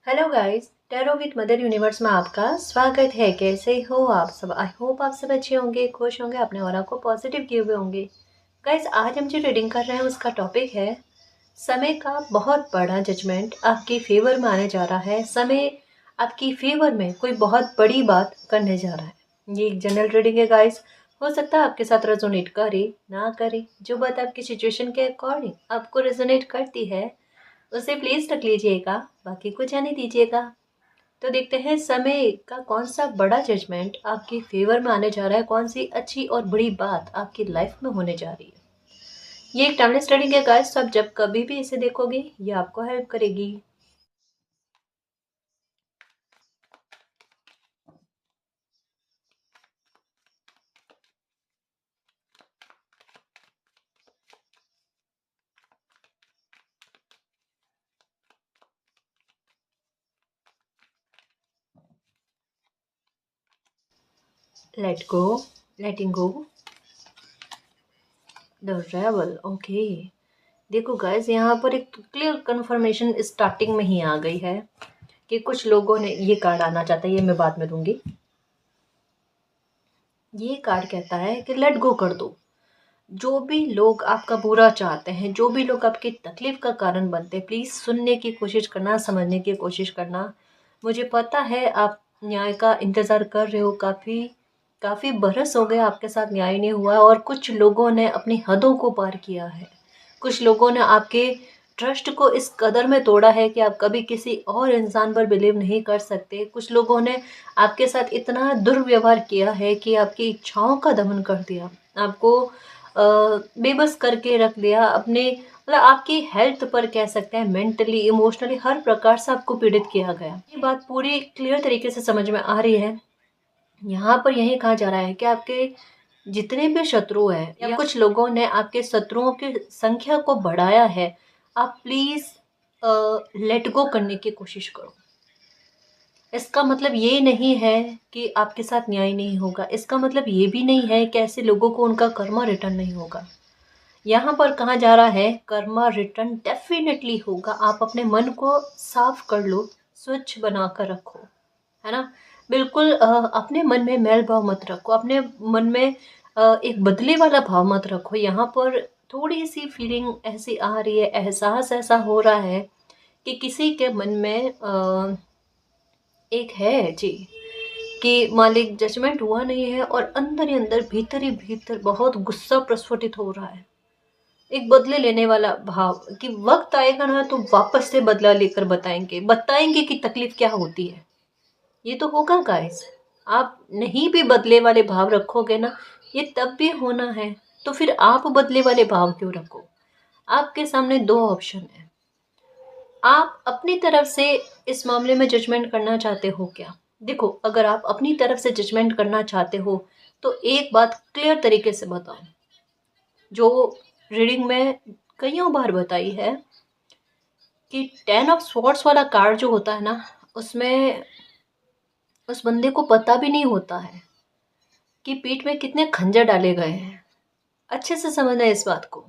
Hello guys, tarot with mother universe में आपका स्वागत है। कैसे हो आप सब? आई होप आप सब अच्छे होंगे, खुश होंगे, अपने ऑरा को पॉजिटिव किए हुए होंगे। गाइस, आज हम जो रीडिंग कर रहे हैं उसका टॉपिक है समय का बहुत बड़ा जजमेंट आपके फेवर में आने जा रहा है। समय आपकी फेवर में कोई बहुत बड़ी बात करने जा रहा है। ये एक जनरल रीडिंग है गाइस। हो सकता है आपके साथ रेजोनेट करे ना करे। जो बात आपकी सिचुएशन के अकॉर्डिंग आपको रेजोनेट करती है उसे प्लीज रख लीजिएगा, बाकी को जाने दीजिएगा। तो देखते हैं समय का कौन सा बड़ा जजमेंट आपके फेवर में आने जा रहा है, कौन सी अच्छी और बड़ी बात आपकी लाइफ में होने जा रही है। ये एक टाइमलेस रीडिंग है गाइस, तो आप जब कभी भी इसे देखोगे ये आपको हेल्प करेगी। Let go, letting go, the rebel. Okay, देखो गाइस, यहाँ पर एक क्लियर कंफर्मेशन स्टार्टिंग में ही आ गई है कि कुछ लोगों ने ये कार्ड आना चाहता है, ये मैं बाद में दूंगी। ये कार्ड कहता है कि लेट गो कर दो। जो भी लोग आपका बुरा चाहते हैं, जो भी लोग आपकी तकलीफ का कारण बनते हैं, प्लीज़ सुनने की कोशिश करना, समझने की कोशिश करना। मुझे पता है आप न्याय का इंतज़ार कर रहे हो, काफ़ी काफ़ी बरस हो गए आपके साथ न्याय नहीं हुआ और कुछ लोगों ने अपनी हदों को पार किया है। कुछ लोगों ने आपके ट्रस्ट को इस कदर में तोड़ा है कि आप कभी किसी और इंसान पर बिलीव नहीं कर सकते। कुछ लोगों ने आपके साथ इतना दुर्व्यवहार किया है कि आपकी इच्छाओं का दमन कर दिया, आपको बेबस करके रख दिया, अपने मतलब आपकी हेल्थ पर कह सकते हैं, मेंटली, इमोशनली हर प्रकार से आपको पीड़ित किया गया। ये बात पूरी क्लियर तरीके से समझ में आ रही है। यहाँ पर यही कहा जा रहा है कि आपके जितने भी शत्रु हैं या कुछ लोगों ने आपके शत्रुओं की संख्या को बढ़ाया है, आप प्लीज़ लेट गो करने की कोशिश करो। इसका मतलब ये नहीं है कि आपके साथ न्याय नहीं होगा, इसका मतलब ये भी नहीं है कि ऐसे लोगों को उनका कर्मा रिटर्न नहीं होगा। यहाँ पर कहा जा रहा है कर्मा रिटर्न डेफिनेटली होगा। आप अपने मन को साफ कर लो, स्वच्छ बना कर रखो, है ना। बिल्कुल अपने मन में मैल भाव मत रखो, अपने मन में एक बदले वाला भाव मत रखो। यहाँ पर थोड़ी सी फीलिंग ऐसी आ रही है, एहसास ऐसा हो रहा है कि किसी के मन में एक है जी कि मालिक जजमेंट हुआ नहीं है और अंदर ही अंदर, भीतर ही भीतर बहुत गुस्सा प्रस्फुटित हो रहा है। एक बदले लेने वाला भाव कि वक्त आएगा ना तो वापस से बदला लेकर बताएंगे, बताएंगे कि तकलीफ क्या होती है। ये तो होगा गाइस। आप नहीं भी बदले वाले भाव रखोगे ना, ये तब भी होना है। तो फिर आप बदले वाले भाव क्यों रखो? आपके सामने दो ऑप्शन है। आप अपनी तरफ से इस मामले में जजमेंट करना चाहते हो क्या? देखो, अगर आप अपनी तरफ से जजमेंट करना चाहते हो तो एक बात क्लियर तरीके से बताओ, जो रीडिंग में कईयों बार बताई है कि 10 ऑफ स्वॉर्ड्स वाला कार्ड जो होता है ना, उसमें उस बंदे को पता भी नहीं होता है कि पीठ में कितने खंजर डाले गए हैं। अच्छे से समझना है इस बात को।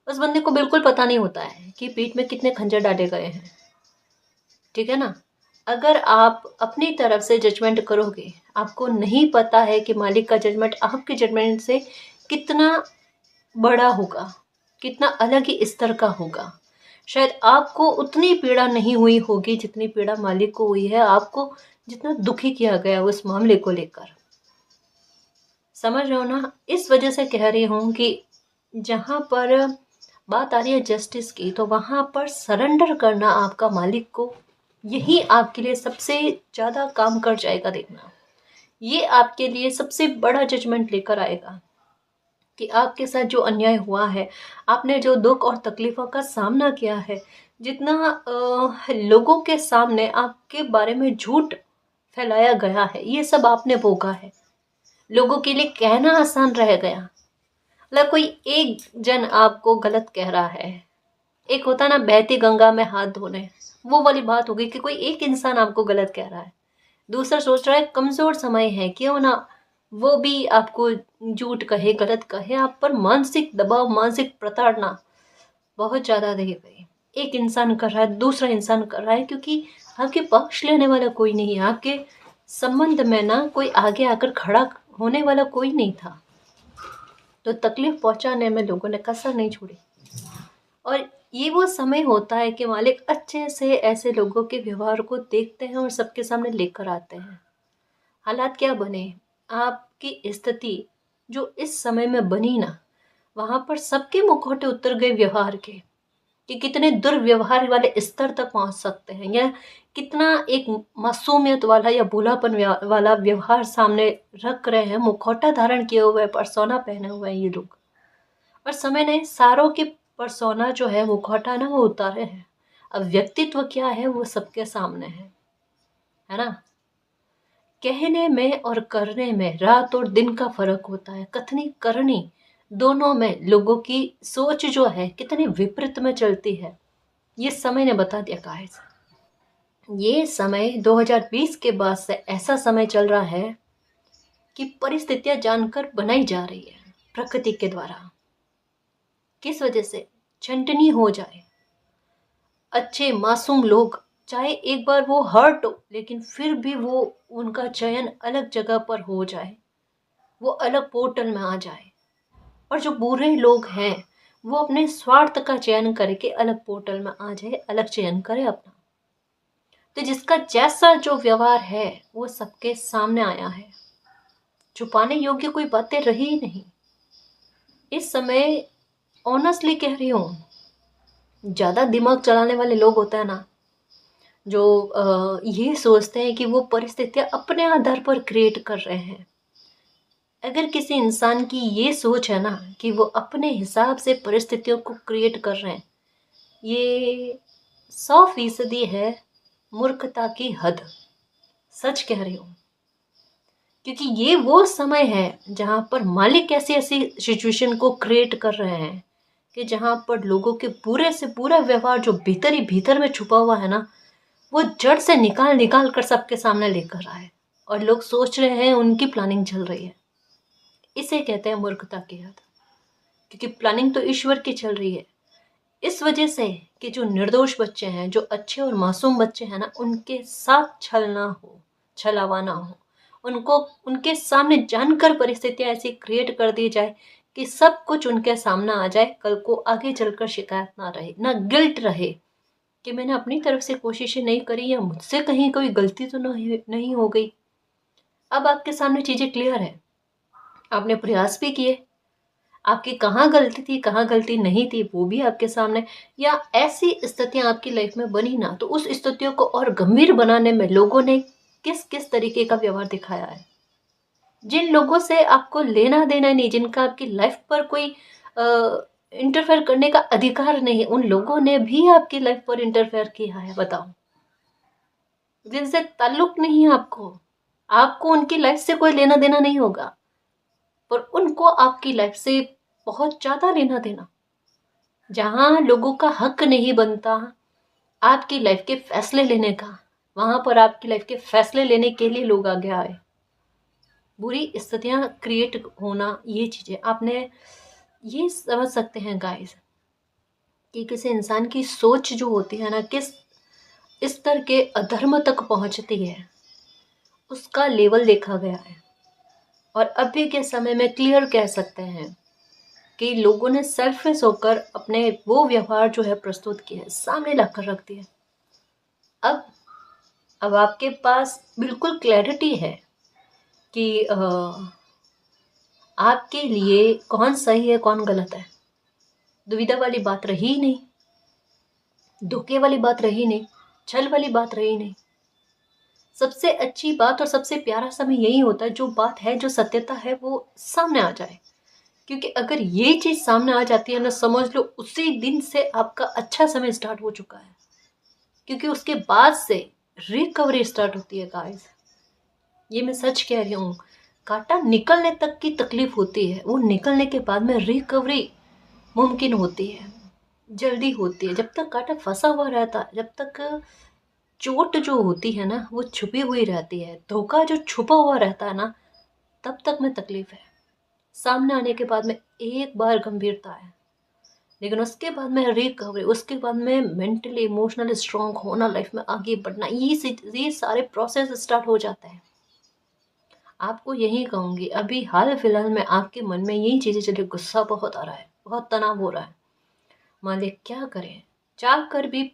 उस बंदे को बिल्कुल पता नहीं होता है कि पीठ में कितने खंजर डाले गए हैं, ठीक है ना। अगर आप अपनी तरफ से जजमेंट करोगे, आपको नहीं पता है कि मालिक का जजमेंट आपके जजमेंट से कितना बड़ा होगा, कितना अलग ही स्तर का होगा। शायद आपको उतनी पीड़ा नहीं हुई होगी जितनी पीड़ा मालिक को हुई है, आपको जितना दुखी किया गया उस मामले को लेकर। समझ रहे हो ना? इस वजह से कह रही हूँ कि जहाँ पर बात आ रही है जस्टिस की, तो वहाँ पर सरेंडर करना आपका मालिक को, यही आपके लिए सबसे ज़्यादा काम कर जाएगा। देखना, ये आपके लिए सबसे बड़ा जजमेंट लेकर आएगा कि आपके साथ जो अन्याय हुआ है, आपने जो दुख और तकलीफ़ों का सामना किया है, जितना लोगों के सामने आपके बारे में झूठ फैलाया गया है, ये सब आपने भोगा है। लोगों के लिए कहना आसान रह गया। मतलब कोई एक जन आपको गलत कह रहा है, एक होता ना बहती गंगा में हाथ धोने, वो वाली बात हो गई कि कोई एक इंसान आपको गलत कह रहा है, दूसरा सोच रहा है कमज़ोर समय है, क्यों ना वो भी आपको झूठ कहे, गलत कहे। आप पर मानसिक दबाव, मानसिक प्रताड़ना बहुत ज़्यादा रह गई। एक इंसान कर रहा है, दूसरा इंसान कर रहा है, क्योंकि आपके पक्ष लेने वाला कोई नहीं है, आपके संबंध में ना कोई आगे आकर खड़ा होने वाला कोई नहीं था। तो तकलीफ पहुंचाने में लोगों ने कसर नहीं छोड़ी। और ये वो समय होता है कि मालिक अच्छे से ऐसे लोगों के व्यवहार को देखते हैं और सबके सामने लेकर आते हैं। हालात क्या बने, आपकी स्थिति जो इस समय में बनी ना, वहाँ पर सबके मुखौटे उतर गए व्यवहार के, कि कितने दुर्व्यवहार वाले स्तर तक पहुँच सकते हैं, या कितना एक मासूमियत वाला या भोलापन वाला व्यवहार सामने रख रहे हैं, मुखौटा धारण किए हुए, परसोना पहने हुए हैं ये लोग। और समय ने सारों की परसोना जो है, मुखौटा ना, वो उतारे हैं। अब व्यक्तित्व क्या है वो सबके सामने है ना। कहने में और करने में रात और दिन का फर्क होता है, कथनी करनी दोनों में लोगों की सोच जो है कितनी विपरीत में चलती है, ये समय ने बता दिया गाइस। ये समय 2020 के बाद से ऐसा समय चल रहा है कि परिस्थितियां जानकर बनाई जा रही है प्रकृति के द्वारा। किस वजह से? छंटनी हो जाए। अच्छे मासूम लोग, चाहे एक बार वो हर्ट हो, लेकिन फिर भी वो उनका चयन अलग जगह पर हो जाए, वो अलग पोर्टल में आ जाए। और जो बुरे लोग हैं वो अपने स्वार्थ का चयन करके अलग पोर्टल में आ जाए, अलग चयन करे अपना। तो जिसका जैसा जो व्यवहार है वो सबके सामने आया है, छुपाने योग्य कोई बातें रही ही नहीं इस समय। ऑनेस्टली कह रही हूँ, ज़्यादा दिमाग चलाने वाले लोग होते हैं ना, जो ये सोचते हैं कि वो परिस्थितियाँ अपने आधार पर क्रिएट कर रहे हैं। अगर किसी इंसान की ये सोच है ना कि वो अपने हिसाब से परिस्थितियों को क्रिएट कर रहे हैं, ये 100% है मूर्खता की हद। सच कह रही हूँ, क्योंकि ये वो समय है जहाँ पर मालिक ऐसी ऐसी सिचुएशन को क्रिएट कर रहे हैं कि जहाँ पर लोगों के पूरे से पूरा व्यवहार जो भीतर ही भीतर में छुपा हुआ है ना, वो जड़ से निकाल निकाल कर सबके सामने लेकर आए, और लोग सोच रहे हैं उनकी प्लानिंग चल रही है। इसे कहते हैं मूर्खता की हद, क्योंकि प्लानिंग तो ईश्वर की चल रही है। इस वजह से कि जो निर्दोष बच्चे हैं, जो अच्छे और मासूम बच्चे हैं ना, उनके साथ छलना हो, छलावा ना हो, उनको उनके सामने जानकर परिस्थितियां ऐसी क्रिएट कर दी जाए कि सब कुछ उनके सामने आ जाए, कल को आगे चलकर शिकायत ना रहे, ना गिल्ट रहे कि मैंने अपनी तरफ से कोशिशें नहीं करी, या मुझसे कहीं कोई गलती तो नहीं हो गई। अब आपके सामने चीज़ें क्लियर है, आपने प्रयास भी किए, आपकी कहाँ गलती थी कहाँ गलती नहीं थी वो भी आपके सामने, या ऐसी स्थितियां आपकी लाइफ में बनी ना, तो उस स्थितियों को और गंभीर बनाने में लोगों ने किस किस तरीके का व्यवहार दिखाया है। जिन लोगों से आपको लेना देना नहीं, जिनका आपकी लाइफ पर कोई इंटरफेयर करने का अधिकार नहीं, उन लोगों ने भी आपकी लाइफ पर इंटरफेयर किया है। बताओ, जिनसे ताल्लुक नहीं है आपको, आपको उनकी लाइफ से कोई लेना देना नहीं होगा, पर उनको आपकी लाइफ से बहुत ज़्यादा लेना देना। जहाँ लोगों का हक नहीं बनता आपकी लाइफ के फैसले लेने का, वहाँ पर आपकी लाइफ के फैसले लेने के लिए लोग आगे आए। बुरी स्थितियाँ क्रिएट होना, ये चीज़ें आपने ये समझ सकते हैं गाइस, कि किसी इंसान की सोच जो होती है ना, किस स्तर के अधर्म तक पहुँचती है, उसका लेवल देखा गया है। और अभी के समय में क्लियर कह सकते हैं कि लोगों ने सेल्फलेस होकर अपने वो व्यवहार जो है प्रस्तुत किए हैं, सामने लाकर रख दिए। अब अब आपके पास बिल्कुल क्लैरिटी है कि आपके लिए कौन सही है कौन गलत है। दुविधा वाली बात रही ही नहीं, धोखे वाली बात रही नहीं, छल वाली बात रही नहीं। सबसे अच्छी बात और सबसे प्यारा समय यही होता है, जो बात है, जो सत्यता है, वो सामने आ जाए। क्योंकि अगर ये चीज़ सामने आ जाती है ना, समझ लो उसी दिन से आपका अच्छा समय स्टार्ट हो चुका है, क्योंकि उसके बाद से रिकवरी स्टार्ट होती है गाइस। ये मैं सच कह रही हूँ, कांटा निकलने तक की तकलीफ होती है, वो निकलने के बाद में रिकवरी मुमकिन होती है, जल्दी होती है। जब तक कांटा फंसा हुआ रहता है, जब तक चोट जो होती है ना वो छुपी हुई रहती है, धोखा जो छुपा हुआ रहता है ना, तब तक में तकलीफ है। सामने आने के बाद में एक बार गंभीरता है, लेकिन उसके बाद में रिकवरी, उसके बाद में मेंटली इमोशनली स्ट्रांग होना, लाइफ में आगे बढ़ना, ये सारे प्रोसेस स्टार्ट हो जाते हैं। आपको यही कहूँगी, अभी हाल फिलहाल में आपके मन में यही चीज़ें चली, गुस्सा बहुत आ रहा है, बहुत तनाव हो रहा है, मालिक क्या करें, चाह कर भी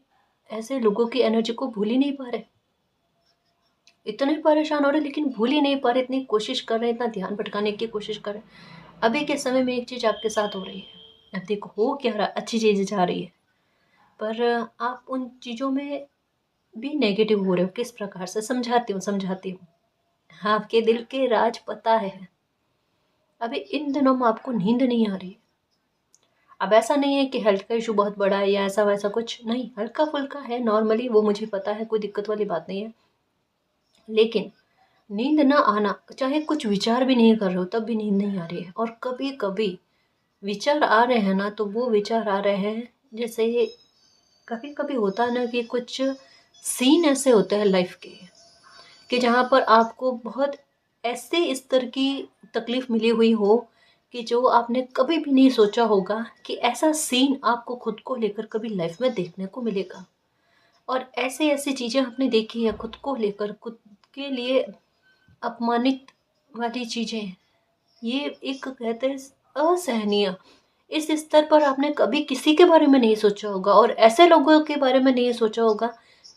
ऐसे लोगों की एनर्जी को भूल ही नहीं पा रहे, इतने परेशान हो रहे लेकिन भूल ही नहीं पा रहे, इतनी कोशिश कर रहे हैं, इतना ध्यान भटकाने की कोशिश कर रहे हैं। अभी के समय में एक चीज़ आपके साथ हो रही है, अब देखो हो क्या रहा, अच्छी चीज़ें जा रही है, पर आप उन चीज़ों में भी नेगेटिव हो रहे हो। किस प्रकार से, समझाती हूँ। हाँ, आपके दिल के राज पता है। अभी इन दिनों में आपको नींद नहीं आ रही है। अब ऐसा नहीं है कि हेल्थ का इशू बहुत बड़ा है या ऐसा वैसा कुछ नहीं, हल्का फुल्का है नॉर्मली, वो मुझे पता है, कोई दिक्कत वाली बात नहीं है। लेकिन नींद ना आना, चाहे कुछ विचार भी नहीं कर रहे हो तब भी नींद नहीं आ रही है, और कभी कभी विचार आ रहे हैं ना, तो वो विचार आ रहे हैं जैसे, कभी कभी होता है ना कि कुछ सीन ऐसे होते हैं लाइफ के, कि जहाँ पर आपको बहुत ऐसे स्तर की तकलीफ मिली हुई हो कि जो आपने कभी भी नहीं सोचा होगा कि ऐसा सीन आपको खुद को लेकर कभी लाइफ में देखने को मिलेगा। और ऐसे ऐसी चीज़ें आपने देखी है खुद को लेकर, खुद के लिए अपमानित वाली चीज़ें, ये एक कहते हैं असहनीय, इस स्तर पर आपने कभी किसी के बारे में नहीं सोचा होगा, और ऐसे लोगों के बारे में नहीं सोचा होगा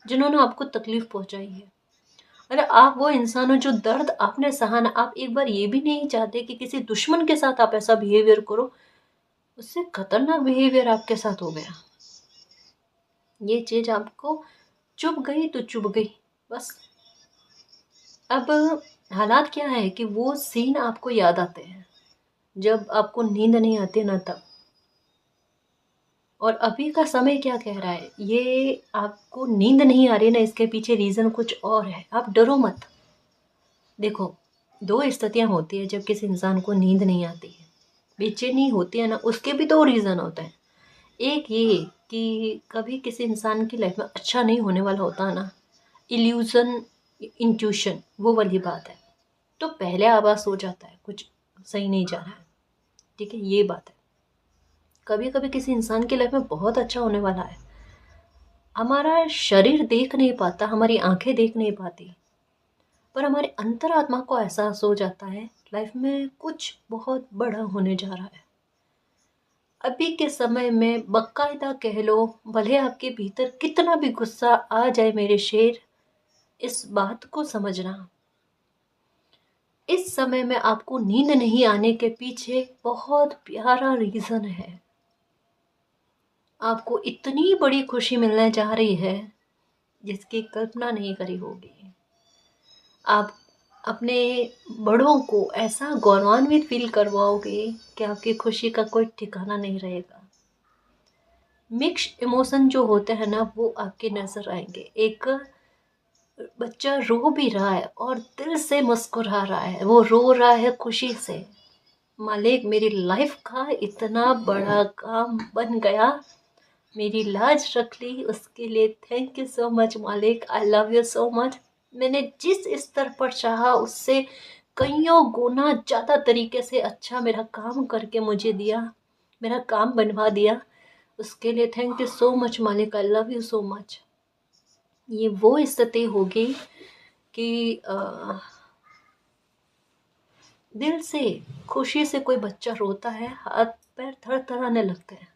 जिन्होंने आपको तकलीफ पहुंचाई है। अरे आप वो इंसान हो जो दर्द आपने सहा ना, आप एक बार ये भी नहीं चाहते कि किसी दुश्मन के साथ आप ऐसा बिहेवियर करो, उससे खतरनाक बिहेवियर आपके साथ हो गया। ये चीज आपको चुभ गई तो चुभ गई बस। अब हालात क्या है कि वो सीन आपको याद आते हैं जब आपको नींद नहीं आती ना तब। और अभी का समय क्या कह रहा है, ये आपको नींद नहीं आ रही ना, इसके पीछे रीजन कुछ और है, आप डरो मत। देखो, दो स्थितियां होती है जब किसी इंसान को नींद नहीं आती है, बेचैनी होती है ना, उसके भी दो रीज़न होते हैं। एक ये कि कभी किसी इंसान की लाइफ में अच्छा नहीं होने वाला होता है ना, इल्यूजन, इंट्यूशन, वो वाली बात है। तो पहले आवाज़ हो जाता है कुछ सही नहीं जा रहा है, ठीक है, ये बात है। कभी कभी किसी इंसान की लाइफ में बहुत अच्छा होने वाला है, हमारा शरीर देख नहीं पाता, हमारी आंखें देख नहीं पाती, पर हमारे अंतरात्मा को एहसास हो जाता है लाइफ में कुछ बहुत बड़ा होने जा रहा है। अभी के समय में बाकायदा कह लो, भले आपके भीतर कितना भी गुस्सा आ जाए मेरे शेर, इस बात को समझना, इस समय में आपको नींद नहीं आने के पीछे बहुत प्यारा रीजन है। आपको इतनी बड़ी खुशी मिलने जा रही है जिसकी कल्पना नहीं करी होगी। आप अपने बड़ों को ऐसा गौरवान्वित फील करवाओगे कि आपकी खुशी का कोई ठिकाना नहीं रहेगा। मिक्स इमोशन जो होते हैं ना, वो आपके नजर आएंगे। एक बच्चा रो भी रहा है और दिल से मुस्कुरा रहा है, वो रो रहा है खुशी से, मालिक मेरी लाइफ का इतना बड़ा काम बन गया, मेरी लाज रख ली, उसके लिए थैंक यू सो मच मालिक, I love you so much. मैंने जिस स्तर पर चाहा उससे कईयों गुना ज़्यादा तरीके से अच्छा मेरा काम करके मुझे दिया, मेरा काम बनवा दिया, उसके लिए थैंक यू सो मच मालिक, I love you so much. ये वो स्थिति होगी कि दिल से खुशी से कोई बच्चा रोता है, हाथ पैर थरथराने लगते हैं,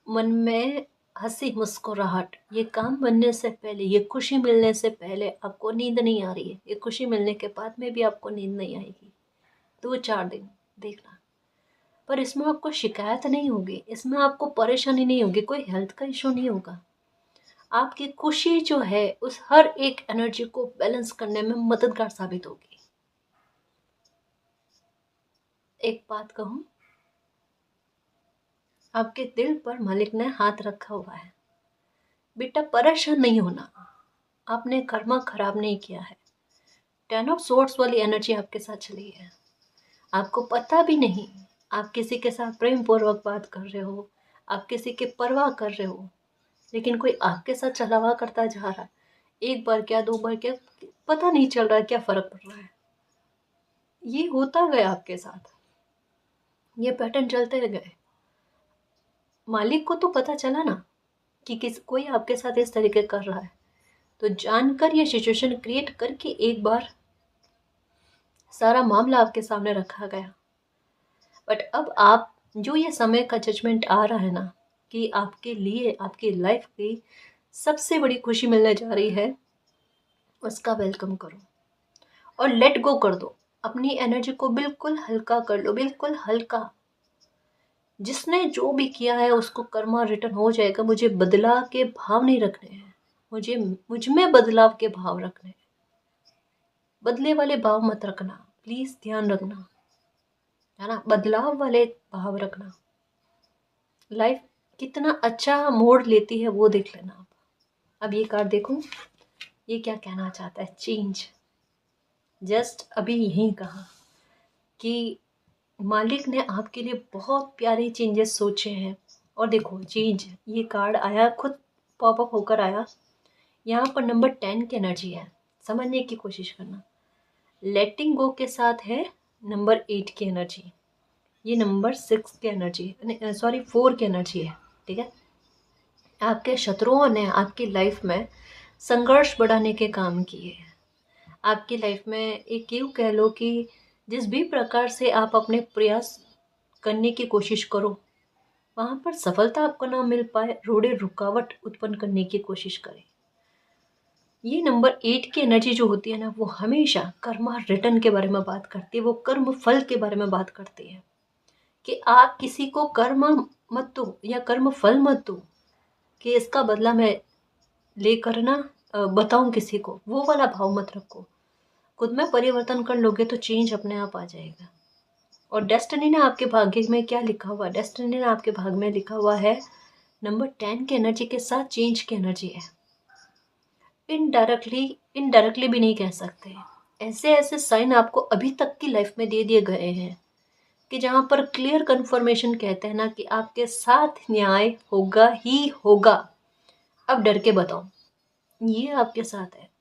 मन में हंसी मुस्कुराहट, ये काम बनने से पहले, ये खुशी मिलने से पहले आपको नींद नहीं आ रही है, ये खुशी मिलने के बाद में भी आपको नींद नहीं आएगी, 2-4 दिन देखना। पर इसमें आपको शिकायत नहीं होगी, इसमें आपको परेशानी नहीं होगी, कोई हेल्थ का इशू नहीं होगा। आपकी खुशी जो है उस हर एक एनर्जी को बैलेंस करने में मददगार साबित होगी। एक बात कहूँ, आपके दिल पर मालिक ने हाथ रखा हुआ है, बेटा परेशान नहीं होना, आपने कर्मा खराब नहीं किया है। 10 ऑफ सोर्ड्स वाली एनर्जी आपके साथ चली है, आपको पता भी नहीं, आप किसी के साथ प्रेम पूर्वक बात कर रहे हो, आप किसी की परवाह कर रहे हो, लेकिन कोई आपके साथ छलावा करता जा रहा है, एक बार क्या, 2 बार क्या, पता नहीं चल रहा है क्या फर्क पड़ रहा है। ये होता गया आपके साथ, ये पैटर्न चलते गए। मालिक को तो पता चला ना कि कोई आपके साथ इस तरीके कर रहा है, तो जानकर ये सिचुएशन क्रिएट करके एक बार सारा मामला आपके सामने रखा गया। बट अब आप जो ये समय का जजमेंट आ रहा है ना कि आपके लिए आपकी लाइफ की सबसे बड़ी खुशी मिलने जा रही है, उसका वेलकम करो और लेट गो कर दो। अपनी एनर्जी को बिल्कुल हल्का कर लो, बिल्कुल हल्का। जिसने जो भी किया है उसको कर्मा रिटर्न हो जाएगा। मुझे बदलाव के भाव नहीं रखने हैं, मुझे मुझ में बदलाव के भाव रखने हैं। बदले वाले भाव मत रखना, प्लीज ध्यान रखना, है ना। बदलाव वाले भाव रखना। लाइफ कितना अच्छा मोड़ लेती है वो देख लेना आप। अब ये कार्ड देखो, ये क्या कहना चाहता है। चेंज। जस्ट अभी यही कहा कि मालिक ने आपके लिए बहुत प्यारे चेंजेस सोचे हैं। और देखो चेंज, ये कार्ड आया, खुद पॉपअप होकर आया। यहाँ पर नंबर 10 की एनर्जी है, समझने की कोशिश करना। लेटिंग गो के साथ है नंबर 8 की एनर्जी। ये नंबर 6 की एनर्जी, सॉरी 4 की एनर्जी है, ठीक है। आपके शत्रुओं ने आपकी लाइफ में संघर्ष बढ़ाने के काम किए हैं। आपकी लाइफ में एक यूँ कह लो कि जिस भी प्रकार से आप अपने प्रयास करने की कोशिश करो, वहाँ पर सफलता आपको ना मिल पाए, रोड़े रुकावट उत्पन्न करने की कोशिश करें। ये नंबर 8 की एनर्जी जो होती है ना, वो हमेशा कर्मा रिटर्न के बारे में बात करती है, वो कर्म फल के बारे में बात करती है कि आप किसी को कर्म मत दो या कर्म फल मत दो कि इसका बदला मैं लेकर ना बताऊं किसी को, वो वाला भाव मत रखो। खुद में परिवर्तन कर लोगे तो चेंज अपने आप आ जाएगा। और डेस्टिनी ने आपके भाग्य में क्या लिखा हुआ है, डेस्टिनी ने आपके भाग्य में लिखा हुआ है नंबर 10 की एनर्जी के साथ चेंज की एनर्जी है। इनडायरेक्टली भी नहीं कह सकते, ऐसे ऐसे साइन आपको अभी तक की लाइफ में दे दिए गए हैं कि जहाँ पर क्लियर कन्फर्मेशन कहते हैं ना कि आपके साथ न्याय होगा ही होगा। अब डर के बताओ, ये आपके साथ है।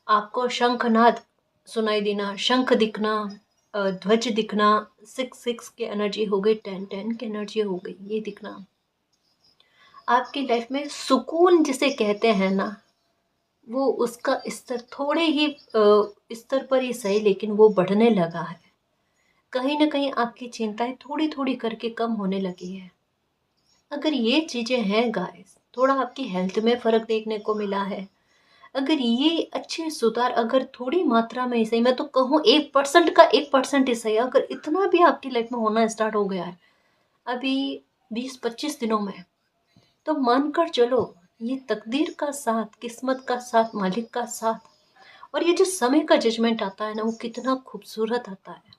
आपको शंखनाद सुनाई देना, शंख दिखना, ध्वज दिखना, 6 की एनर्जी हो गई, 10 की एनर्जी हो गई, ये दिखना। आपकी लाइफ में सुकून जिसे कहते हैं ना, वो उसका स्तर थोड़े ही स्तर पर ही सही, लेकिन वो बढ़ने लगा है। कहीं ना कहीं आपकी चिंताएं थोड़ी थोड़ी करके कम होने लगी है। अगर ये चीज़ें हैं गाइस, थोड़ा आपकी हेल्थ में फ़र्क देखने को मिला है, अगर ये अच्छे सुधार अगर थोड़ी मात्रा में ही सही, मैं तो कहूँ 1% का 1% ही सही, अगर इतना भी आपकी लाइफ में होना स्टार्ट हो गया है अभी 20-25 दिनों में, तो मानकर चलो ये तकदीर का साथ, किस्मत का साथ, मालिक का साथ। और ये जो समय का जजमेंट आता है ना, वो कितना खूबसूरत आता है।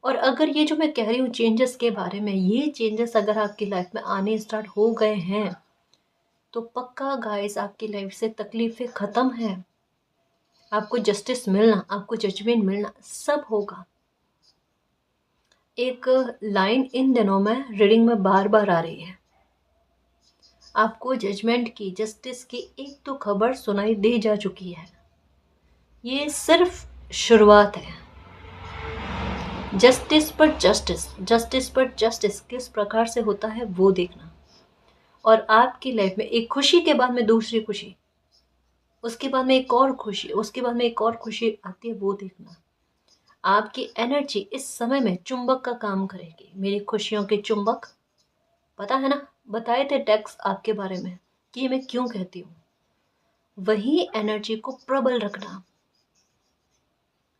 और अगर ये जो मैं कह रही हूँ चेंजेस के बारे में, ये चेंजेस अगर आपकी लाइफ में आने स्टार्ट हो गए हैं तो पक्का गाइस आपकी लाइफ से तकलीफें ख़त्म है। आपको जस्टिस मिलना, आपको जजमेंट मिलना सब होगा। एक लाइन इन दिनों में रीडिंग में बार बार आ रही है, आपको जजमेंट की, जस्टिस की एक तो खबर सुनाई दे जा चुकी है। ये सिर्फ शुरुआत है। जस्टिस पर जस्टिस, जस्टिस पर जस्टिस किस प्रकार से होता है वो देखना। और आपकी लाइफ में एक खुशी के बाद में दूसरी खुशी, उसके बाद में एक और खुशी, उसके बाद में एक और खुशी आती है, वो देखना। आपकी एनर्जी इस समय में चुंबक का काम करेगी, मेरी खुशियों के चुंबक। पता है ना, बताए थे टेक्स आपके बारे में कि ये मैं क्यों कहती हूँ। वही एनर्जी को प्रबल रखना,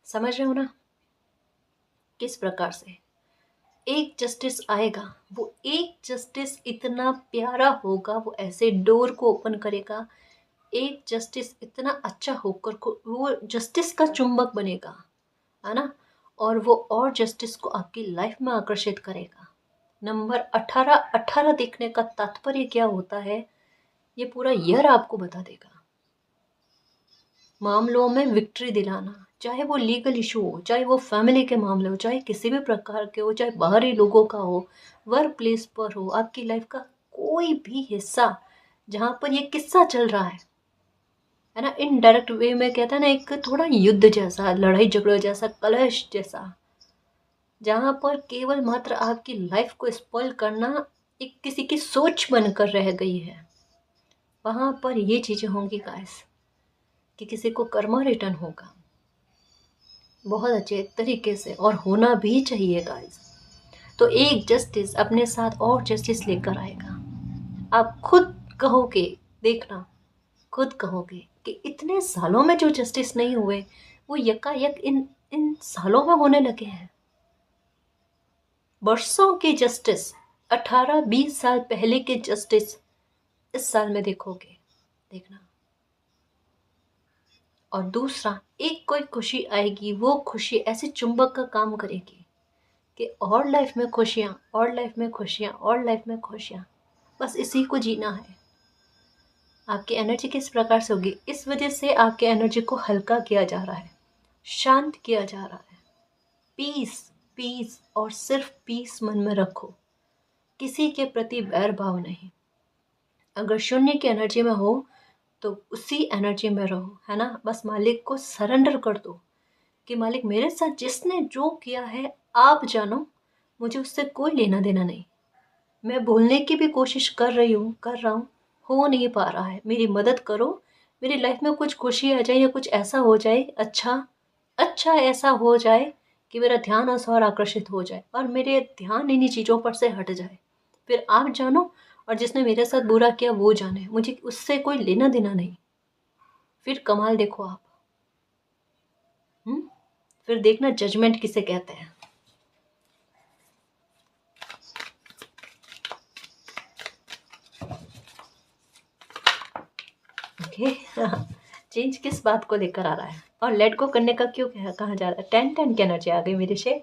समझ रहे हो ना किस प्रकार से। एक जस्टिस आएगा, वो एक जस्टिस इतना प्यारा होगा, वो ऐसे डोर को ओपन करेगा। एक जस्टिस इतना अच्छा होकर वो जस्टिस का चुंबक बनेगा, है ना। और वो और जस्टिस को आपकी लाइफ में आकर्षित करेगा। नंबर 18 देखने का तात्पर्य क्या होता है, ये पूरा ईयर आपको बता देगा। मामलों में विक्ट्री दिलाना, चाहे वो लीगल इशू हो, चाहे वो फैमिली के मामले हो, चाहे किसी भी प्रकार के हो, चाहे बाहरी लोगों का हो, वर्क प्लेस पर हो, आपकी लाइफ का कोई भी हिस्सा जहाँ पर ये किस्सा चल रहा है ना, इनडायरेक्ट वे में कहता है ना, एक थोड़ा युद्ध जैसा, लड़ाई झगड़ा जैसा, कलश जैसा, जहाँ पर केवल मात्र आपकी लाइफ को स्पॉइल करना एक किसी की सोच बनकर रह गई है, वहाँ पर ये चीज़ें होंगी गाइस कि किसी को कर्मा रिटर्न होगा बहुत अच्छे तरीके से, और होना भी चाहिए गाइस। तो एक जस्टिस अपने साथ और जस्टिस लेकर आएगा। आप खुद कहोगे, देखना, खुद कहोगे कि इतने सालों में जो जस्टिस नहीं हुए वो यकायक इन इन सालों में होने लगे हैं। बरसों के जस्टिस, 18-20 साल पहले के जस्टिस इस साल में देखोगे, देखना। और दूसरा, एक कोई खुशी आएगी, वो खुशी ऐसे चुंबक का काम करेगी कि और लाइफ में खुशियाँ, और लाइफ में खुशियाँ, और लाइफ में खुशियाँ, बस इसी को जीना है। आपकी एनर्जी किस प्रकार से होगी, इस वजह से आपके एनर्जी को हल्का किया जा रहा है, शांत किया जा रहा है। पीस, पीस और सिर्फ पीस मन में रखो, किसी के प्रति बैर भाव नहीं। अगर शून्य की एनर्जी में हो तो उसी एनर्जी में रहो, है ना। बस मालिक को सरेंडर कर दो कि मालिक मेरे साथ जिसने जो किया है आप जानो, मुझे उससे कोई लेना देना नहीं। मैं भूलने की भी कोशिश कर रही हूँ, कर रहा हूँ, हो नहीं पा रहा है, मेरी मदद करो। मेरी लाइफ में कुछ खुशी आ जाए या कुछ ऐसा हो जाए, अच्छा अच्छा ऐसा हो जाए कि मेरा ध्यान उस और आकर्षित हो जाए और मेरे ध्यान इन्हीं चीज़ों पर से हट जाए। फिर आप जानो, और जिसने मेरे साथ बुरा किया वो जाने, मुझे उससे कोई लेना देना नहीं। फिर कमाल देखो आप। फिर देखना जजमेंट किसे कहते हैं। ओके। चेंज किस बात को लेकर आ रहा है, और लेट गो करने का क्यों कहा जा रहा है। 10-10 की एनर्जी आ गई मेरे से।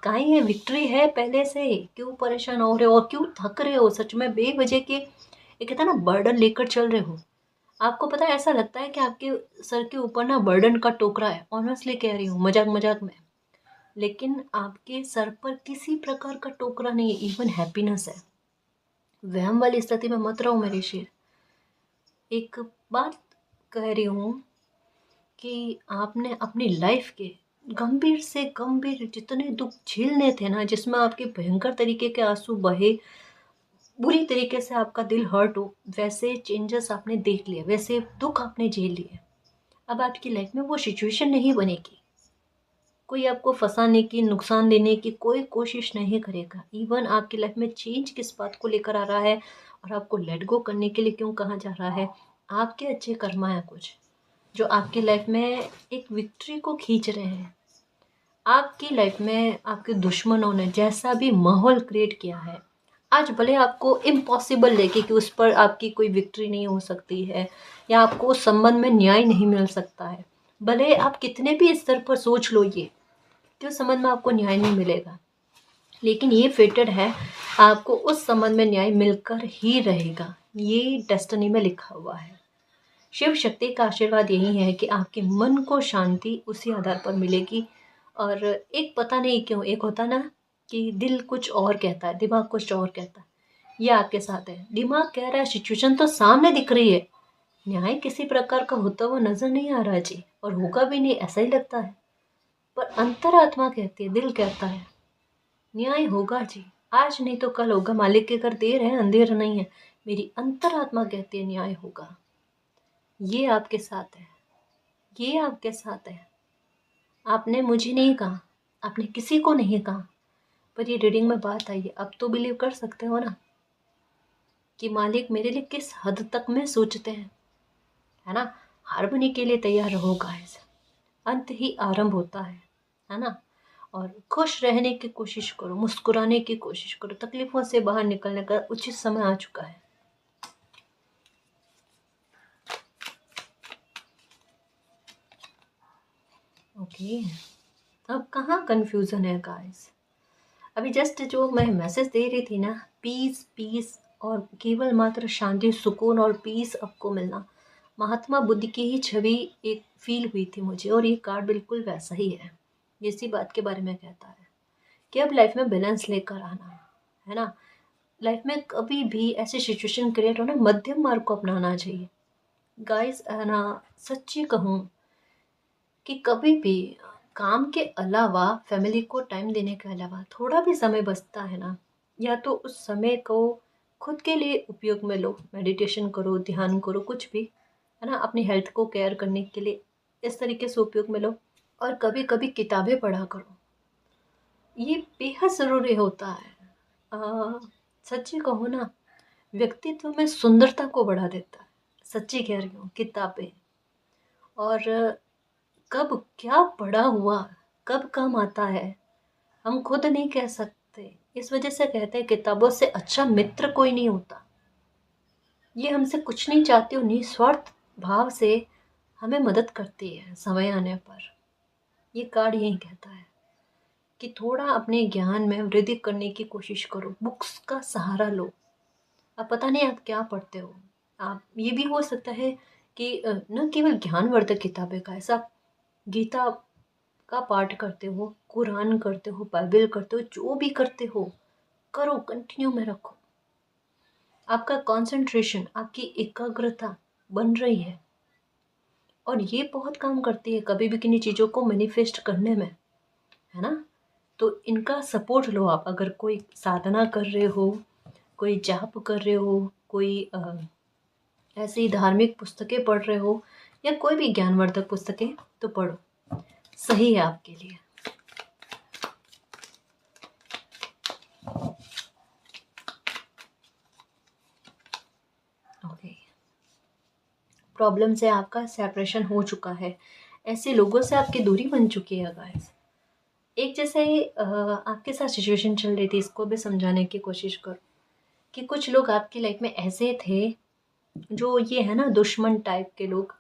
कहाँ ये विक्ट्री है पहले से, क्यों परेशान हो रहे हो और क्यों थक रहे हो सच में बेवजह के, ये कहता है ना बर्डन लेकर चल रहे हो। आपको पता है ऐसा लगता है कि आपके सर के ऊपर ना बर्डन का टोकरा है, ऑनेस्टली कह रही हूँ, मजाक मजाक में। लेकिन आपके सर पर किसी प्रकार का टोकरा नहीं है, इवन हैप्पीनेस है। वहम वाली स्थिति में मत रहो मेरे शेर। एक बात कह रही हूँ कि आपने अपनी लाइफ के गंभीर से गंभीर जितने दुख झेलने थे ना, जिसमें आपके भयंकर तरीके के आंसू बहे, बुरी तरीके से आपका दिल हर्ट हो, वैसे चेंजेस आपने देख लिए, वैसे दुख आपने झेल लिए। अब आपकी लाइफ में वो सिचुएशन नहीं बनेगी। कोई आपको फंसाने की, नुकसान देने की कोई कोशिश नहीं करेगा। इवन आपकी लाइफ में चेंज किस बात को लेकर आ रहा है और आपको लेट गो करने के लिए क्यों कहा जा रहा है, आपके अच्छे कर्मा है कुछ जो आपकी लाइफ में एक विक्ट्री को खींच रहे हैं। आपकी लाइफ में आपके दुश्मनों ने जैसा भी माहौल क्रिएट किया है, आज भले आपको इम्पॉसिबल लगे कि उस पर आपकी कोई विक्ट्री नहीं हो सकती है या आपको उस संबंध में न्याय नहीं मिल सकता है, भले आप कितने भी स्तर पर सोच लो ये कि उस संबंध में आपको न्याय नहीं मिलेगा, लेकिन ये फेटेड है, आपको उस संबंध में न्याय मिलकर ही रहेगा। ये डेस्टिनी में लिखा हुआ है। शिव शक्ति का आशीर्वाद यही है कि आपके मन को शांति उसी आधार पर मिलेगी। और एक पता नहीं क्यों, एक होता ना कि दिल कुछ और कहता है, दिमाग कुछ और कहता है, ये आपके साथ है। दिमाग कह रहा है सिचुएशन तो सामने दिख रही है, न्याय किसी प्रकार का होता हुआ नजर नहीं आ रहा जी, और होगा भी नहीं ऐसा ही लगता है। पर अंतरात्मा कहती है, दिल कहता है न्याय होगा जी, आज नहीं तो कल होगा। मालिक के घर देर है अंधेर नहीं है। मेरी अंतरात्मा कहती है न्याय होगा। ये आपके साथ है, ये आपके साथ है। आपने मुझे नहीं कहा, आपने किसी को नहीं कहा, पर ये रीडिंग में बात आई है। अब तो बिलीव कर सकते हो ना कि मालिक मेरे लिए किस हद तक में सोचते हैं, है ना। हारमोनी के लिए तैयार रहो गाइस, अंत ही आरंभ होता है ना। और खुश रहने की कोशिश करो, मुस्कुराने की कोशिश करो, तकलीफों से बाहर निकलने का उचित समय आ चुका है। ओके, अब कहाँ कंफ्यूजन है गाइस। अभी जस्ट जो मैं मैसेज दे रही थी ना, पीस पीस और केवल मात्र शांति, सुकून और पीस आपको मिलना, महात्मा बुद्ध की ही छवि एक फील हुई थी मुझे, और ये कार्ड बिल्कुल वैसा ही है। इसी बात के बारे में कहता है कि अब लाइफ में बैलेंस लेकर आना, है ना। लाइफ में कभी भी ऐसी सिचुएशन क्रिएट हो ना, मध्यम मार्ग को अपनाना चाहिए गाइस, है ना। सच्ची कहूँ कि कभी भी काम के अलावा, फैमिली को टाइम देने के अलावा थोड़ा भी समय बचता है ना, या तो उस समय को खुद के लिए उपयोग में लो, मेडिटेशन करो, ध्यान करो, कुछ भी, है ना, अपनी हेल्थ को केयर करने के लिए इस तरीके से उपयोग में लो। और कभी कभी किताबें पढ़ा करो, ये बेहद ज़रूरी होता है। अ, सच्ची कहूँ ना, व्यक्तित्व में सुंदरता को बढ़ा देता है, सच्ची कह रही हूँ, किताबें। और कब क्या पढ़ा हुआ कब काम आता है, हम खुद नहीं कह सकते। इस वजह से कहते हैं किताबों से अच्छा मित्र कोई नहीं होता। ये हमसे कुछ नहीं चाहती और निस्वार्थ भाव से हमें मदद करती है समय आने पर। ये कार्ड यही कहता है कि थोड़ा अपने ज्ञान में वृद्धि करने की कोशिश करो, बुक्स का सहारा लो। अब पता नहीं आप क्या पढ़ते हो, आप ये भी हो सकता है कि न केवल ज्ञानवर्धक किताबें का, ऐसा गीता का पाठ करते हो, कुरान करते हो, बाइबल करते हो, जो भी करते हो करो, कंटिन्यू में रखो। आपका कंसंट्रेशन, आपकी एकाग्रता बन रही है और ये बहुत काम करती है कभी भी किन्हीं चीज़ों को मैनिफेस्ट करने में, है ना। तो इनका सपोर्ट लो आप। अगर कोई साधना कर रहे हो, कोई जाप कर रहे हो, कोई ऐसी धार्मिक पुस्तकें पढ़ रहे हो या कोई भी ज्ञानवर्धक पुस्तकें, तो पढ़ो, सही है आपके लिए। ओके, प्रॉब्लम से आपका सेपरेशन हो चुका है, ऐसे लोगों से आपकी दूरी बन चुकी है गाइस। एक जैसे आपके साथ सिचुएशन चल रही थी, इसको भी समझाने की कोशिश करो कि कुछ लोग आपकी लाइफ में ऐसे थे, जो ये है ना दुश्मन टाइप के लोग,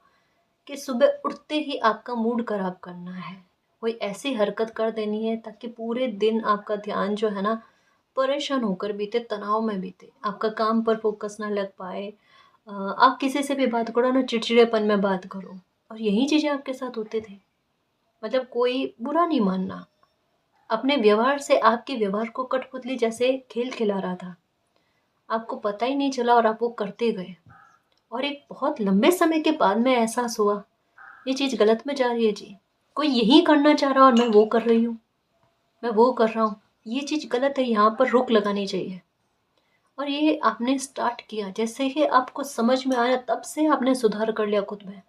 कि सुबह उठते ही आपका मूड खराब करना है, कोई ऐसी हरकत कर देनी है ताकि पूरे दिन आपका ध्यान जो है ना परेशान होकर बीते, तनाव में बीते, आपका काम पर फोकस ना लग पाए। आप किसी से भी बात करो ना, चिड़चिड़ेपन में बात करो, और यही चीज़ें आपके साथ होते थे। मतलब कोई बुरा नहीं मानना, अपने व्यवहार से आपके व्यवहार को कठपुतली जैसे खेल खिला रहा था, आपको पता ही नहीं चला और आप वो करते गए। और एक बहुत लंबे समय के बाद में एहसास हुआ ये चीज़ गलत में जा रही है जी, कोई यही करना चाह रहा और मैं वो कर रही हूँ, मैं वो कर रहा हूँ, ये चीज़ गलत है, यहाँ पर रोक लगानी चाहिए। और ये आपने स्टार्ट किया, जैसे ही आपको समझ में आया तब से आपने सुधार कर लिया खुद में,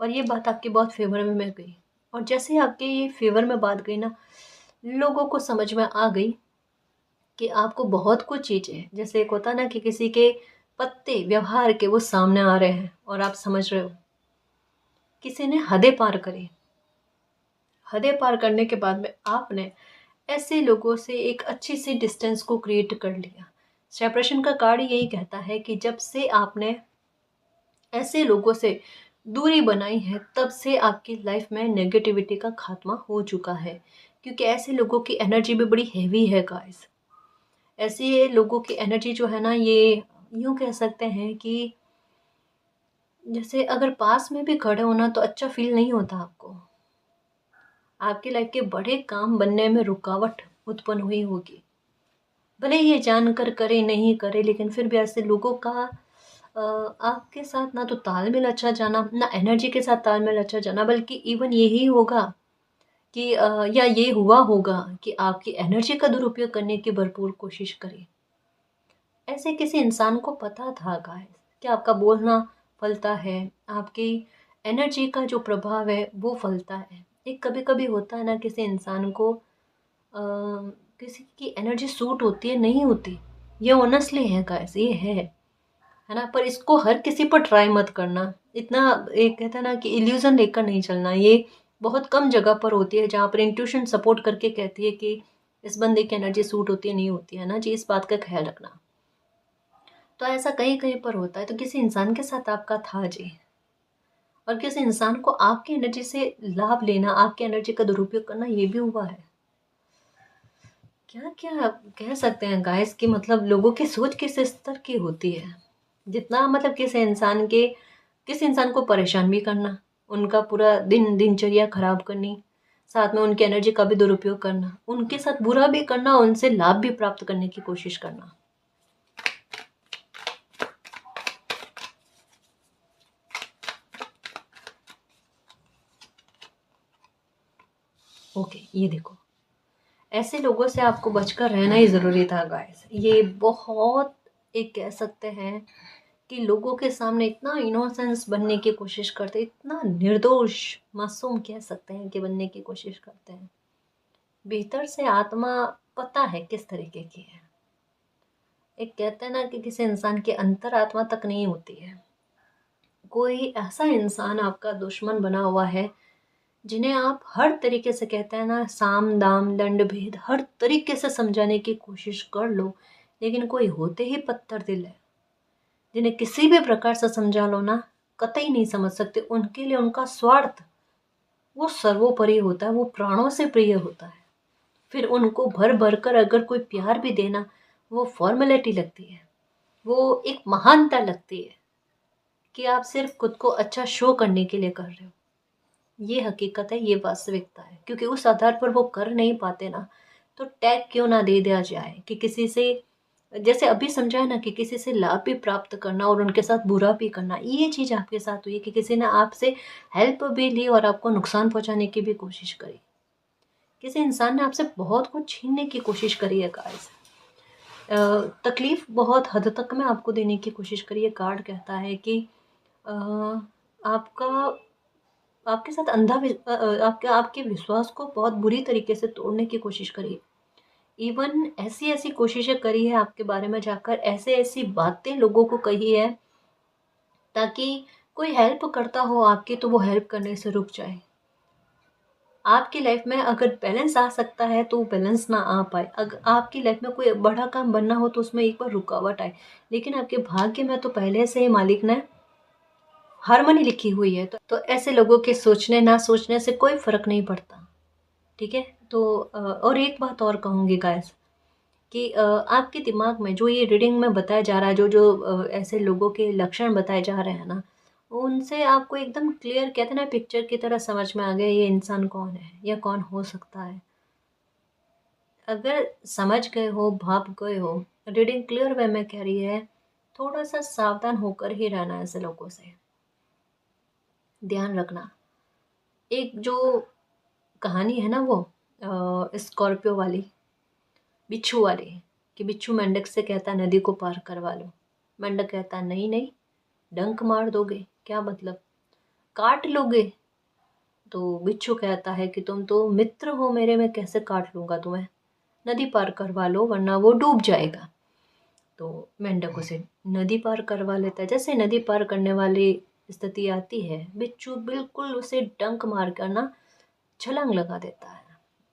और ये बात आपके बहुत फेवर में गई। और जैसे ही आपके ये फेवर में बात गई ना, लोगों को समझ में आ गई कि आपको बहुत कुछ चीज़ें, जैसे एक होता ना कि किसी के पत्ते व्यवहार के वो सामने आ रहे हैं और आप समझ रहे हो, किसी ने हदें पार करी। हदें पार करने के बाद में आपने ऐसे लोगों से एक अच्छी सी डिस्टेंस को क्रिएट कर लिया। सेपरेशन का कार्ड यही कहता है कि जब से आपने ऐसे लोगों से दूरी बनाई है, तब से आपकी लाइफ में नेगेटिविटी का खात्मा हो चुका है, क्योंकि ऐसे लोगों की एनर्जी भी बड़ी हैवी है गाइस। ऐसे लोगों की एनर्जी जो है ना, ये यूँ कह सकते हैं कि जैसे अगर पास में भी खड़े होना तो अच्छा फील नहीं होता आपको, आपकी लाइफ के बड़े काम बनने में रुकावट उत्पन्न हुई होगी। भले ही ये जानकर करे नहीं करे, लेकिन फिर भी ऐसे लोगों का आपके साथ ना तो तालमेल अच्छा जाना, ना एनर्जी के साथ तालमेल अच्छा जाना, बल्कि इवन यही होगा कि या ये हुआ होगा कि आपकी एनर्जी का दुरुपयोग करने की भरपूर कोशिश करें। ऐसे किसी इंसान को पता था गाइस कि आपका बोलना फलता है, आपकी एनर्जी का जो प्रभाव है वो फलता है। एक कभी कभी होता है ना, किसी इंसान को किसी की एनर्जी सूट होती है, नहीं होती, ये ऑनेस्टली है गाइस, ये है ना। पर इसको हर किसी पर ट्राई मत करना, इतना एक कहता है ना कि इल्यूजन लेकर नहीं चलना। ये बहुत कम जगह पर होती है जहाँ पर इंट्यूशन सपोर्ट करके कहती है कि इस बंदे की एनर्जी सूट होती है, नहीं होती है ना जी, इस बात का ख्याल रखना। तो ऐसा कहीं कहीं पर होता है, तो किसी इंसान के साथ आपका था जी, और किसी इंसान को आपकी एनर्जी से लाभ लेना, आपकी एनर्जी का दुरुपयोग करना, ये भी हुआ है। क्या क्या कह सकते हैं गाइस कि मतलब लोगों की सोच किस स्तर की होती है। जितना मतलब किसी इंसान को परेशान भी करना, उनका पूरा दिनचर्या खराब करनी, साथ में उनकी एनर्जी का भी दुरुपयोग करना, उनके साथ बुरा भी करना, उनसे लाभ भी प्राप्त करने की कोशिश करना। ओके, ये देखो, ऐसे लोगों से आपको बचकर रहना ही ज़रूरी था गाइस। ये बहुत एक कह सकते हैं कि लोगों के सामने इतना इनोसेंस बनने की कोशिश करते हैं, इतना निर्दोष मासूम कह सकते हैं कि बनने की कोशिश करते हैं। भीतर से आत्मा पता है किस तरीके की है। एक कहते हैं ना कि किसी इंसान की अंतर आत्मा तक नहीं होती है। कोई ऐसा इंसान आपका दुश्मन बना हुआ है जिन्हें आप हर तरीके से, कहते हैं ना, साम दाम दंड भेद, हर तरीके से समझाने की कोशिश कर लो, लेकिन कोई होते ही पत्थर दिल है जिन्हें किसी भी प्रकार से समझा लो ना, कतई नहीं समझ सकते। उनके लिए उनका स्वार्थ वो सर्वोपरि होता है, वो प्राणों से प्रिय होता है। फिर उनको भर भर कर अगर कोई प्यार भी देना, वो फॉर्मेलिटी लगती है, वो एक महानता लगती है कि आप सिर्फ खुद को अच्छा शो करने के लिए कर रहे हो। ये हकीकत है, ये वास्तविकता है, क्योंकि उस आधार पर वो कर नहीं पाते ना, तो टैग क्यों ना दे दिया जाए कि किसी से, जैसे अभी समझा है ना, कि किसी से लाभ भी प्राप्त करना और उनके साथ बुरा भी करना, ये चीज़ आपके साथ हुई है कि किसी ने आपसे हेल्प भी ली और आपको नुकसान पहुंचाने की भी कोशिश करी। किसी इंसान ने आपसे बहुत कुछ छीनने की कोशिश करी है गाइस। तकलीफ बहुत हद तक में आपको देने की कोशिश करी है। कार्ड कहता है कि अ, आपका आपके साथ आपके आपके विश्वास को बहुत बुरी तरीके से तोड़ने की कोशिश करी है। इवन ऐसी ऐसी कोशिशें करी है आपके बारे में जाकर, ऐसे ऐसी बातें लोगों को कही है ताकि कोई हेल्प करता हो आपकी तो वो हेल्प करने से रुक जाए। आपकी लाइफ में अगर बैलेंस आ सकता है तो बैलेंस ना आ पाए, अगर आपकी लाइफ में कोई बड़ा काम बनना हो तो उसमें एक बार रुकावट आए, लेकिन आपके भाग्य में तो पहले से ही मालिक ने हारमोनी लिखी हुई है। तो ऐसे लोगों के सोचने ना सोचने से कोई फर्क नहीं पड़ता। ठीक है। तो और एक बात और कहूँगी गाइस कि आपके दिमाग में जो ये रीडिंग में बताया जा रहा है, जो जो ऐसे लोगों के लक्षण बताए जा रहे हैं ना, उनसे आपको एकदम क्लियर, कहते हैं ना, पिक्चर की तरह समझ में आ गया ये इंसान कौन है या कौन हो सकता है। अगर समझ गए हो, भाप गए हो, रीडिंग क्लियर वे में कह रही है, थोड़ा सा सावधान होकर ही रहना है ऐसे लोगों से। ध्यान रखना। एक जो कहानी है ना, वो स्कॉर्पियो वाली, बिच्छू वाली, कि बिच्छू मेंढक से कहता है नदी को पार करवा लो। मेंढक कहता है नहीं नहीं, डंक मार दोगे, क्या मतलब, काट लोगे। तो बिच्छू कहता है कि तुम तो मित्र हो मेरे, मैं कैसे काट लूंगा तुम्हें, नदी पार करवा लो वरना वो डूब जाएगा। तो मेंढक उसे नदी पार करवा लेता है। जैसे नदी पार करने वाली स्थिति आती है, बिच्छू बिल्कुल उसे डंक मार कर ना छलांग लगा देता है।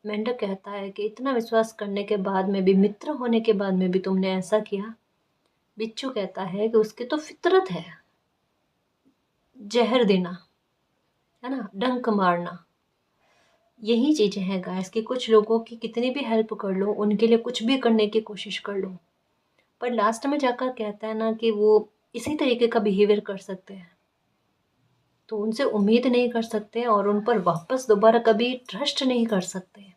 मेंढक कहता है कि इतना विश्वास करने के बाद में भी, मित्र होने के बाद में भी तुमने ऐसा किया। बिच्छू कहता है कि उसकी तो फितरत है जहर देना, है ना, डंक मारना। यही चीजें हैं गाइस कि कुछ लोगों की कितनी भी हेल्प कर लो, उनके लिए कुछ भी करने की कोशिश कर लो, पर लास्ट में जाकर कहता है ना कि वो इसी तरीके का बिहेवियर कर सकते हैं, तो उनसे उम्मीद नहीं कर सकते और उन पर वापस दोबारा कभी ट्रस्ट नहीं कर सकते।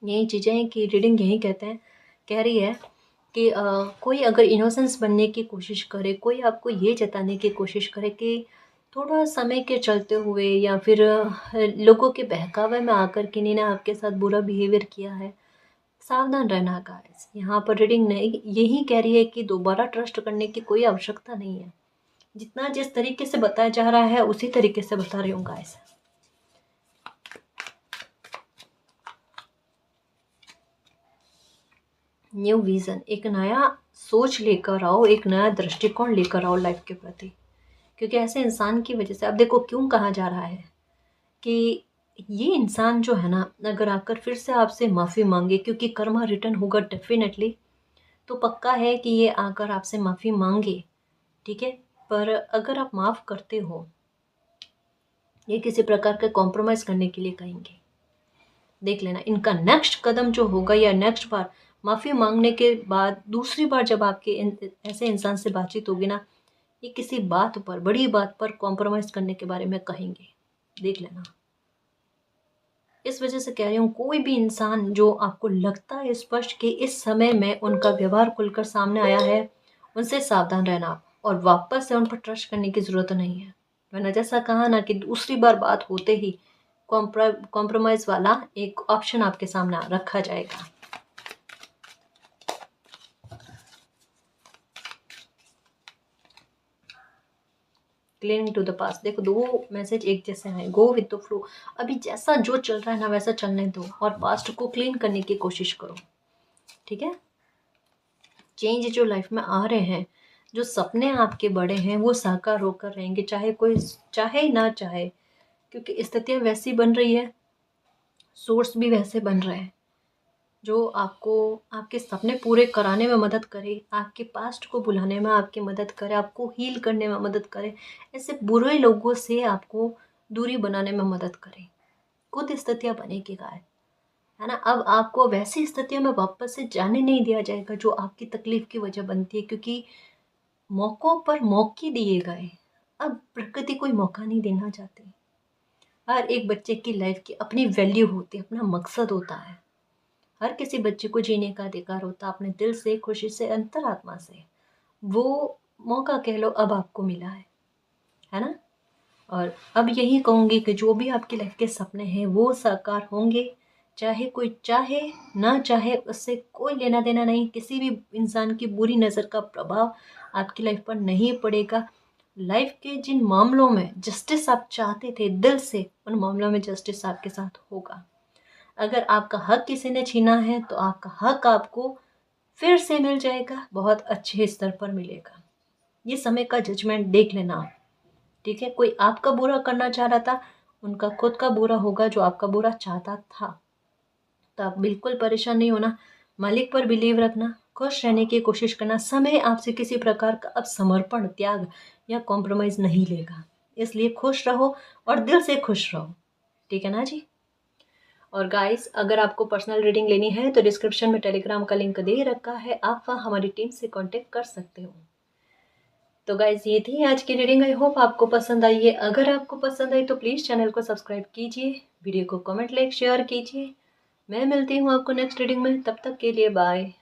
यही चीज़ें हैं कि रीडिंग यही कहते हैं, कह रही है कि कोई अगर इनोसेंस बनने की कोशिश करे, कोई आपको ये जताने की कोशिश करे कि थोड़ा समय के चलते हुए या फिर लोगों के बहकावे में आकर किन्हीं ने आपके साथ बुरा बिहेवियर किया है, सावधान रहना गाइस। यहाँ पर रीडिंग नहीं यही कह रही है कि दोबारा ट्रस्ट करने की कोई आवश्यकता नहीं है। जितना जिस तरीके से बताया जा रहा है उसी तरीके से बता रही हूँ गाइस। न्यू विजन, एक नया सोच लेकर आओ, एक नया दृष्टिकोण लेकर आओ लाइफ के प्रति। क्योंकि ऐसे इंसान की वजह से, अब देखो क्यों कहा जा रहा है कि ये इंसान जो है ना, अगर आकर फिर से आपसे माफ़ी मांगे, क्योंकि कर्मा रिटर्न होगा डेफिनेटली, तो पक्का है कि ये आकर आपसे माफ़ी मांगे। ठीक है। पर अगर आप माफ़ करते हो, ये किसी प्रकार का कॉम्प्रोमाइज़ करने के लिए कहेंगे। देख लेना इनका नेक्स्ट कदम जो होगा, या नेक्स्ट बार माफ़ी मांगने के बाद दूसरी बार जब आपके ऐसे इंसान से बातचीत होगी ना, ये किसी बात पर, बड़ी बात पर कॉम्प्रोमाइज़ करने के बारे में कहेंगे। देख लेना। इस वजह से कह रही हूँ, कोई भी इंसान जो आपको लगता है स्पष्ट कि इस समय में उनका व्यवहार खुलकर सामने आया है, उनसे सावधान रहना और वापस से उन पर ट्रस्ट करने की ज़रूरत नहीं है। मैंने जैसा कहा ना कि दूसरी बार बात होते ही कॉम्प्रोमाइज़ वाला एक ऑप्शन आपके सामने रखा जाएगा। Cling to the past. देखो, दो मैसेज एक जैसे हैं, गो विद द फ्लो। अभी जैसा जो चल रहा है ना वैसा चलने दो और पास्ट को क्लीन करने की कोशिश करो, ठीक है। चेंज जो लाइफ में आ रहे हैं, जो सपने आपके बड़े हैं वो साकार होकर रहेंगे, चाहे कोई चाहे ना चाहे, क्योंकि स्थितियाँ वैसी बन रही है, सोर्स भी वैसे बन रहे हैं जो आपको आपके सपने पूरे कराने में मदद करे, आपके पास्ट को भुलाने में आपकी मदद करे, आपको हील करने में मदद करे, ऐसे बुरे लोगों से आपको दूरी बनाने में मदद करे। खुद स्थितियाँ बनेगी गाय, है ना। अब आपको वैसी स्थितियों में वापस से जाने नहीं दिया जाएगा जो आपकी तकलीफ की वजह बनती है, क्योंकि मौक़ों पर मौके दिए गए। अब प्रकृति कोई मौका नहीं देना चाहती। हर एक बच्चे की लाइफ की अपनी वैल्यू होती है, अपना मकसद होता है। हर किसी बच्चे को जीने का अधिकार होता है, अपने दिल से, खुशी से, अंतरात्मा से। वो मौका कह लो अब आपको मिला है ना। और अब यही कहूँगी कि जो भी आपकी लाइफ के सपने हैं वो साकार होंगे, चाहे कोई चाहे ना चाहे, उससे कोई लेना देना नहीं। किसी भी इंसान की बुरी नज़र का प्रभाव आपकी लाइफ पर नहीं पड़ेगा। लाइफ के जिन मामलों में जस्टिस आप चाहते थे दिल से, उन मामलों में जस्टिस आपके साथ होगा। अगर आपका हक किसी ने छीना है तो आपका हक आपको फिर से मिल जाएगा, बहुत अच्छे स्तर पर मिलेगा। ये समय का जजमेंट देख लेना आप, ठीक है। कोई आपका बुरा करना चाह रहा था, उनका खुद का बुरा होगा जो आपका बुरा चाहता था। तो आप बिल्कुल परेशान नहीं होना, मालिक पर बिलीव रखना, खुश रहने की कोशिश करना। समय आपसे किसी प्रकार का अब समर्पण, त्याग या कॉम्प्रोमाइज़ नहीं लेगा, इसलिए खुश रहो और दिल से खुश रहो, ठीक है ना जी। और गाइस, अगर आपको पर्सनल रीडिंग लेनी है तो डिस्क्रिप्शन में टेलीग्राम का लिंक दे रखा है, आप वहाँ हमारी टीम से कांटेक्ट कर सकते हो। तो गाइस, ये थी आज की रीडिंग। आई होप आपको पसंद आई है। अगर आपको पसंद आई तो प्लीज़ चैनल को सब्सक्राइब कीजिए, वीडियो को कमेंट लाइक शेयर कीजिए। मैं मिलती हूँ आपको नेक्स्ट रीडिंग में, तब तक के लिए बाय।